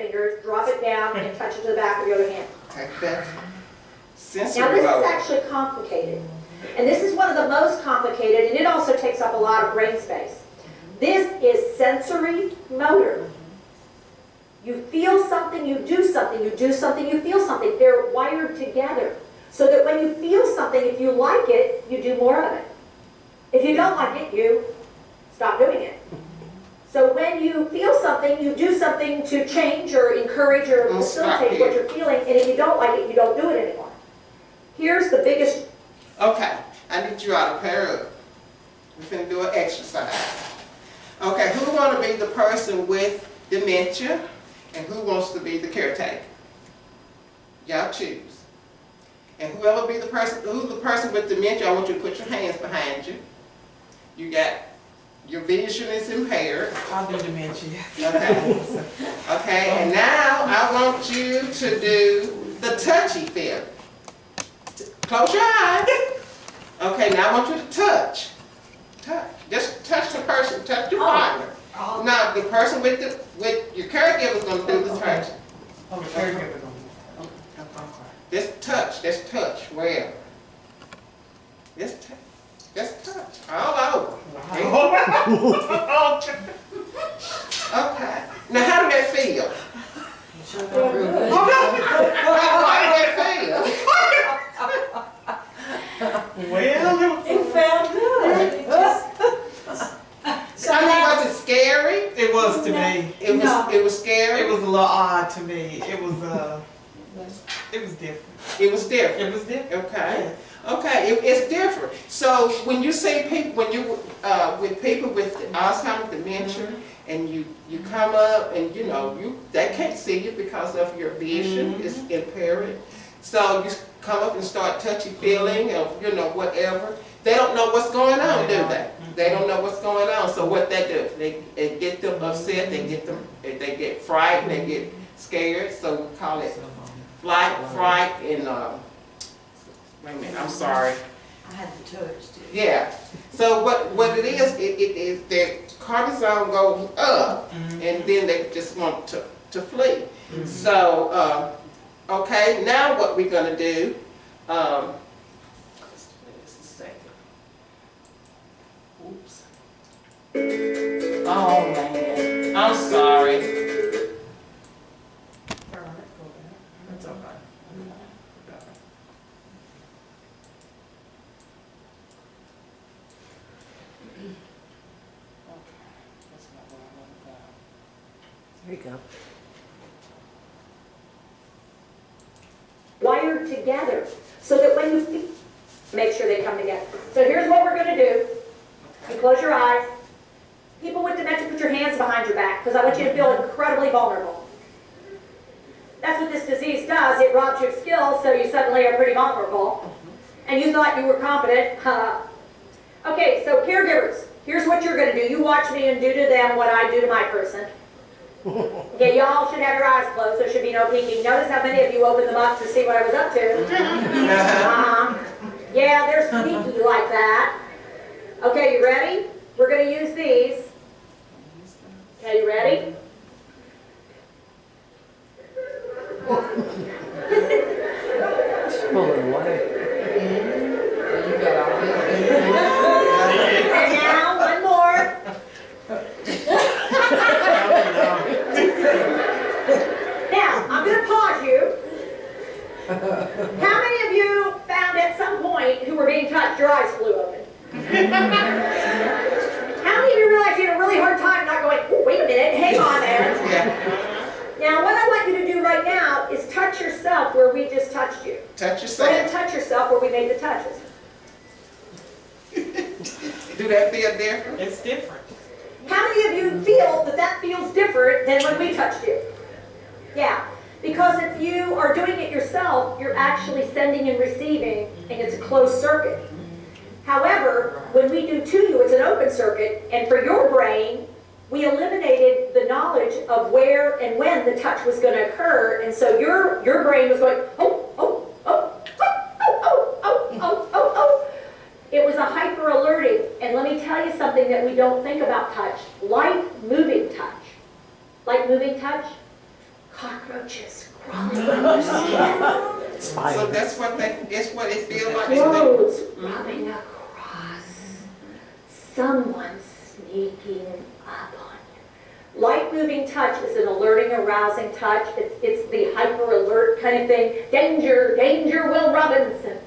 fingers, drop it down, and touch it to the back of your other hand. Okay, that's sensory Now this mode. is actually complicated. And this is one of the most complicated, and it also takes up a lot of brain space. This is sensory motor. You feel something, you do something, you do something, you feel something. They're wired together. So that when you feel something, if you like it, you do more of it. If you don't like it, you stop doing it. So when you feel something, you do something to change or encourage or facilitate what you're feeling, and if you don't like it, you don't do it anymore. Here's the biggest... Okay, I need you all to pair up. We're going to do an exercise. Okay, who want to be the person with dementia, and who wants to be the caretaker? Y'all choose. And whoever be the person, who's the person with dementia, I want you to put your hands behind you. You got, your vision is impaired. I'll do dementia. Okay. Okay, and now I want you to do the touchy feeling. Close your eyes. Okay, now I want you to touch. Touch. Just touch the person, touch your partner. Now the person with your caregiver is going to do the touching. Oh, the caregiver. Just touch, wherever. Just touch, all over. Wow. Okay. Now how did that feel? How did that feel? Well, It felt good. It just, I mean, was it scary? it was to me. It was scary? It was a little odd to me. It was different. It was different. It was different. Okay. Okay, it's different. So when you see people, when you with people with Alzheimer's dementia, and you come up and they can't see you because of your vision is impaired. So you come up and start touchy feeling or whatever. They don't know what's going on, do they? They don't know what's going on. So what they do, they get them upset. They get frightened. They get scared. So we call it fright, and wait a minute, I'm sorry. I had the touch too. Yeah. So what it is their cortisol goes up, and then they just want to flee. So okay, now what we're gonna do? Just a second. Oops. Oh man, I'm sorry. That's okay. There you go. wired together so that when you make sure they come together. So here's what we're going to do. You close your eyes. People with dementia, put your hands behind your back because I want you to feel incredibly vulnerable. That's what this disease does. It robs you of skills, so you suddenly are pretty vulnerable. And you thought you were competent. Okay, so caregivers, here's what you're going to do. You watch me and do to them what I do to my person. Okay, y'all should have your eyes closed. There should be no peeking. Notice how many of you opened them up to see what I was up to. Yeah, there's sneaky like that. Okay, you ready? We're going to use these. Okay, you ready? Pull it away. And now, one more. Now, I'm going to pause you. How many of you found at some point who were being touched, your eyes flew open? How many of you realized you had a really hard time not going, oh, wait a minute, hang on there. Now, what I want you to do right now is touch yourself where we just touched you. Touch We're going to yourself. touch yourself where we made the touches. Do that feel different? It's different. How many of you feel that that feels different than when we touched you? Yeah, because if you are doing it yourself, you're actually sending and receiving, and it's a closed circuit. However, when we do to you, it's an open circuit, and for your brain, we eliminated the knowledge of where and when the touch was going to occur, and so your brain was going, oh, oh, oh, oh, oh, oh, oh, oh, oh, oh. It was a hyper alerting, and let me tell you something that we don't think about touch. Light moving touch. Light moving touch cockroaches crawling on your skin. So that's what it's what it feels like. to Clothes rubbing across. Someone sneaking up on you. Light moving touch is an alerting, arousing touch. It's the hyper alert kind of thing. Danger, danger, Will Robinson.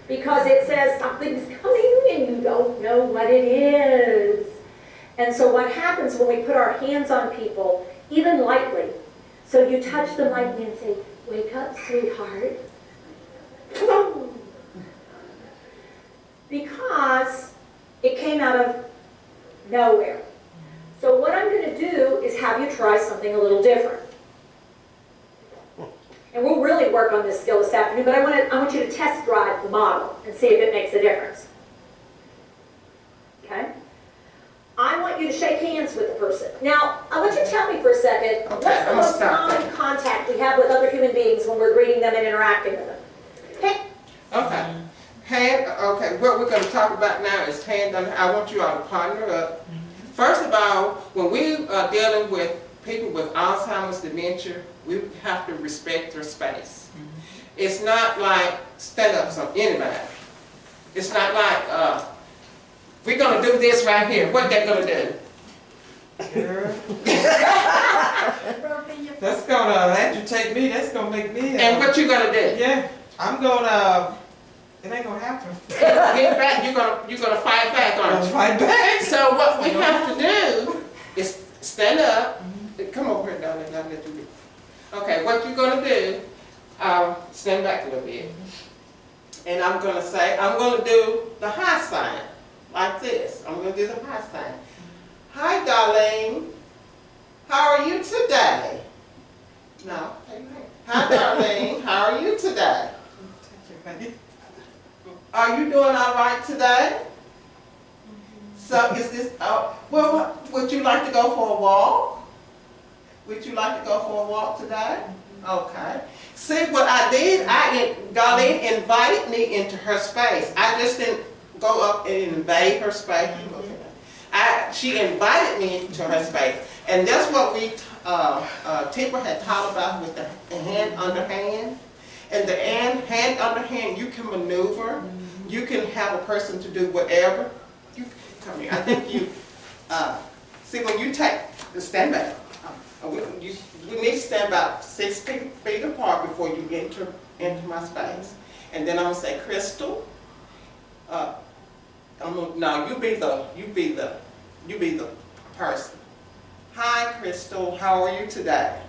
Because it says something's coming and you don't know what it is. And so what happens when we put our hands on people, even lightly, so you touch them lightly and say, wake up, sweetheart. Because it came out of nowhere. So what I'm going to do is have you try something a little different. And we'll really work on this skill this afternoon, but I want you to test drive the model and see if it makes a difference. Okay? I want you to shake hands with the person. Now, I want you to tell me for a second, what's the most common contact we have with other human beings when we're greeting them and interacting with them? Okay? Okay. Okay, what we're going to talk about now is hand on. I want you all to partner up. First of all, when we are dealing with people with Alzheimer's dementia, we have to respect their space. It's not like stand up from anybody. It's not like we're going to do this right here. What they're going to do? Girl. That's gonna agitate me. That's gonna make me. And what you going to do? Yeah, I'm gonna. It ain't gonna happen. Get back. You're gonna fight back, I'm aren't you? fight back. So what we have to do is stand up. Come over here, darling. I'll let you do. Okay, what you're going to do, stand back a little bit. And I'm going to say, I'm going to do the high sign, like this. I'm going to do the high sign. Hi, darling. How are you today? No. Hi, darling. How are you today? Are you doing all right today? So is this, well, would you like to go for a walk? Would you like to go for a walk today? Okay. See what I did? Darlene invited me into her space. I just didn't go up and invade her space. She invited me into her space. And that's what we, Tipper had taught about with the hand under hand. And the hand under hand, you can maneuver. You can have a person to do whatever. You come here. I think you, see when you stand back. We need to stand about 6 feet apart before you enter into my space. And then I'm gonna say, Crystal, no, you be the person. Hi, Crystal, how are you today?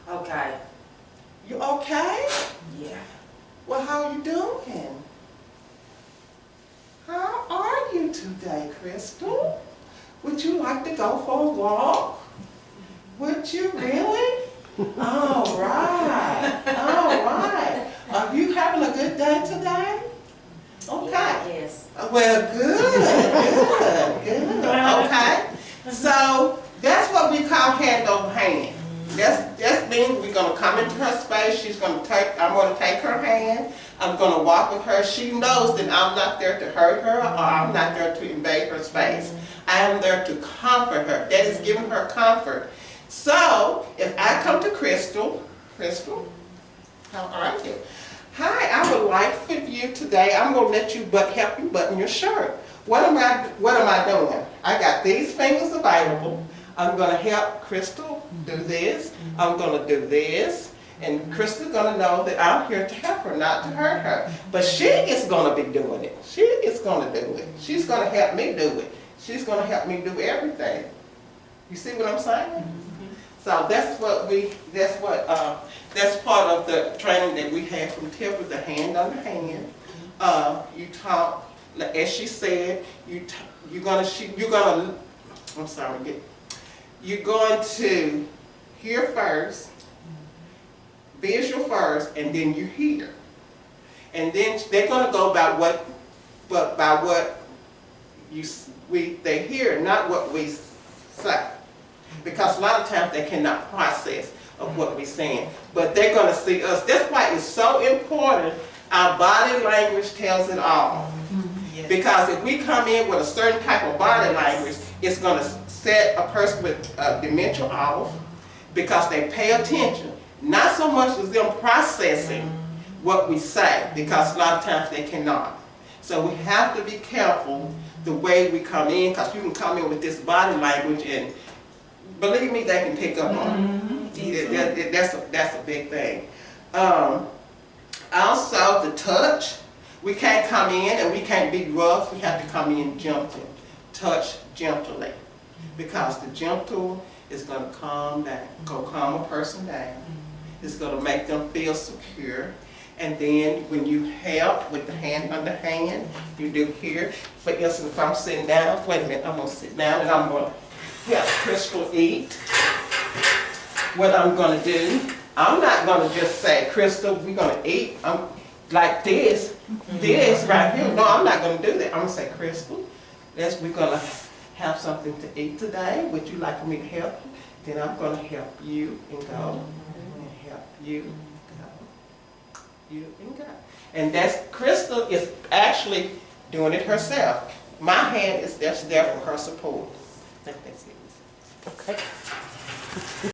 Okay. You okay? Yeah. Well, how are you doing? How are you today, Crystal? Would you like to go for a walk? Would you really? All right, all right. Are you having a good day today? Okay. Yes. Well, good. Okay. So that's what we call hand over hand. That means we're gonna come into her space. I'm gonna take her hand. I'm gonna walk with her. She knows that I'm not there to hurt her or I'm not there to invade her space. I am there to comfort her. That is giving her comfort. So, if I come to Crystal, how are you? Hi, I would like for you today, I'm going to let you help you button your shirt. What am I doing? I got these fingers available. I'm going to help Crystal do this. I'm going to do this. And Crystal's going to know that I'm here to help her, not to hurt her. But she is going to be doing it. She is going to do it. She's going to help me do it. She's going to help me do everything. You see what I'm saying? So that's part of the training that we have from Tipper, the hand under hand. You talk, as she said, you're going to hear first, visual first, and then you hear. And then they're going to go by what they hear, not what we say. Because a lot of times they cannot process of what we're saying. But they're going to see us. That's why it's so important. Our body language tells it all. Yes. Because if we come in with a certain type of body language, it's going to set a person with dementia off. because they pay attention. Not so much as them processing what we say, because a lot of times they cannot. So we have to be careful the way we come in, because you can come in with this body language and believe me, they can pick up on it. That's a big thing. Also, the touch. We can't come in and we can't be rough. We have to come in gentle. Touch gently. Because the gentle is going to calm a person down. It's going to make them feel secure. And then when you help with the hand under hand, you do here. For instance, if I'm sitting down, wait a minute, I'm going to sit down and I'm going to help Crystal eat. What I'm going to do, I'm not going to just say, Crystal, we're going to eat. I'm like this right here. No, I'm not going to do that. I'm going to say, Crystal, we're going to have something to eat today. Would you like for me to help you? Then I'm going to help you and go. And help you and go. You and go. And Crystal is actually doing it herself. My hand is just there for her support. That's it. Okay.